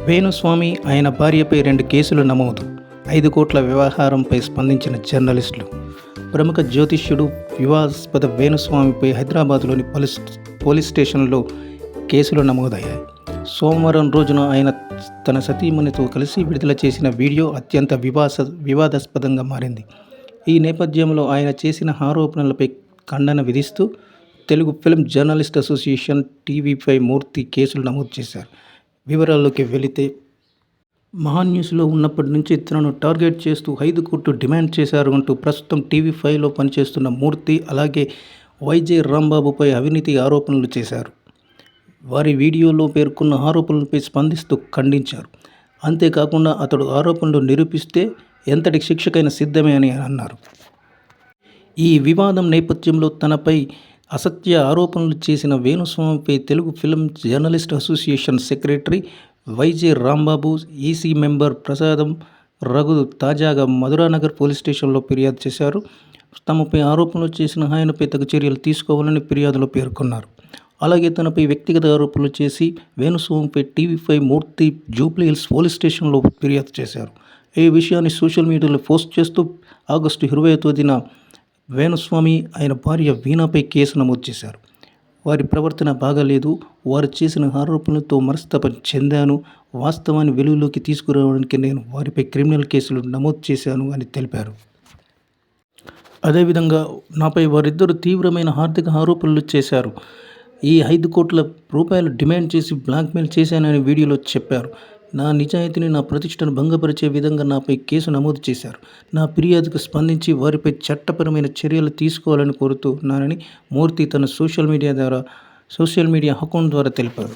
వేణుస్వామి ఆయన భార్యపై 2 కేసులు నమోదు. 5 కోట్ల వ్యవహారంపై స్పందించిన జర్నలిస్టులు. ప్రముఖ జ్యోతిష్యుడు వివాదాస్పద వేణుస్వామిపై హైదరాబాద్లోని పోలీస్ స్టేషన్లో కేసులు నమోదయ్యాయి. సోమవారం రోజున ఆయన తన సతీమణితో కలిసి విడుదల చేసిన వీడియో అత్యంత వివాదాస్పదంగా మారింది. ఈ నేపథ్యంలో ఆయన చేసిన ఆరోపణలపై ఖండన విధిస్తూ Telugu film journalist association, TV five Murthy కేసులు నమోదు చేశారు. వివరాల్లోకి వెళితే, మహాన్యూస్లో ఉన్నప్పటి నుంచి తనను టార్గెట్ చేస్తూ 5 కోట్లు డిమాండ్ చేశారు అంటూ ప్రస్తుతం టీవీ5లో పనిచేస్తున్న మూర్తి, అలాగే వైజే రాంబాబుపై అవినీతి ఆరోపణలు చేశారు. వారి వీడియోలో పేర్కొన్న ఆరోపణలపై స్పందిస్తూ ఖండించారు. అంతేకాకుండా అతడు ఆరోపణలు నిరూపిస్తే ఎంతటి శిక్షకైనా సిద్ధమే అని అన్నారు. ఈ వివాదం నేపథ్యంలో తనపై అసత్య ఆరోపణలు చేసిన వేణుస్వామిపై Telugu film journalist association secretary Y J Rambabu, EC member Prasadam Raghu తాజాగా మధురానగర్ పోలీస్ స్టేషన్లో ఫిర్యాదు చేశారు. తమపై ఆరోపణలు చేసిన ఆయనపై తగు చర్యలు తీసుకోవాలని ఫిర్యాదులో పేర్కొన్నారు. అలాగే తనపై వ్యక్తిగత ఆరోపణలు చేసి వేణుస్వామిపై టీవీ5 మూర్తి జూబ్లీహిల్స్ పోలీస్ స్టేషన్లో ఫిర్యాదు చేశారు. ఈ విషయాన్ని సోషల్ మీడియాలో పోస్ట్ చేస్తూ ఆగస్టు 20వ తేదీన వేణుస్వామి, ఆయన భార్య వీణపై కేసు నమోదు చేశారు. వారి ప్రవర్తన బాగాలేదు, వారు చేసిన ఆరోపణలతో మనస్తాపం చెందాను, వాస్తవాన్ని వెలుగులోకి తీసుకురావడానికి నేను వారిపై క్రిమినల్ కేసులు నమోదు చేశాను అని తెలిపారు. అదేవిధంగా నాపై వారిద్దరూ తీవ్రమైన ఆర్థిక ఆరోపణలు చేశారు. ఈ 5 కోట్ల రూపాయలు డిమాండ్ చేసి బ్లాక్మెయిల్ చేశానని వీడియోలో చెప్పారు. నా నిజాయితీని, నా ప్రతిష్టను భంగపరిచే విధంగా నాపై కేసు నమోదు చేశారు. నా ఫిర్యాదుకు స్పందించి వారిపై చట్టపరమైన చర్యలు తీసుకోవాలని కోరుతున్నానని మూర్తి తన సోషల్ మీడియా అకౌంట్ ద్వారా తెలిపారు.